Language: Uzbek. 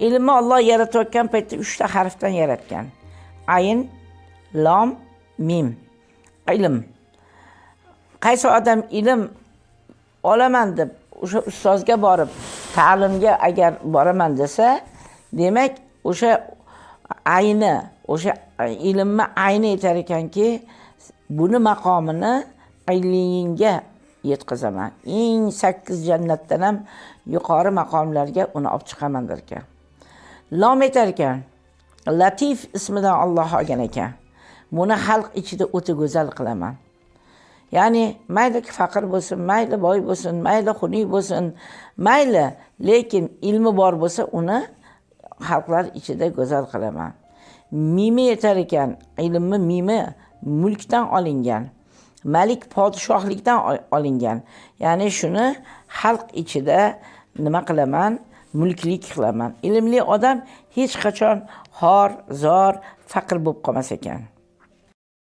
Ilmni Alloh yaratayotgan paytda 3 ta harfdan yaratgan. Ayn, lom, mim. Ilm. Qaysi odam ilm olaman deb o'sha ustozga borib, ta'limga agar boraman desa, demak o'sha ayni, o'sha ilmni ayni aytar ekanki, buni maqomini ayliyinga yetkazaman. Eng 8 jannatdan ham yuqori maqomlarga uni olib chiqaman der ekan. Lom aytar ekan, Latif ismidan Alloh olgan ekan. Buni xalq ichida o'ta go'zal qilaman. Ya'ni mayli faqir bo'lsin, mayli boy bo'lsin, mayli xunuk bo'lsin, mayli, lekin ilmi bor bo'lsa, uni xalqlar ichida go'zal qilaman. Mimi aytar ekan, ilmni mimi mulkdan olingan. Malik podshohlikdan olingan. Ya'ni shuni xalq ichida nima qilaman? Mulklik qilaman. Ilmli odam hech qachon xor, zor, faqir bo'lib qolmas ekan.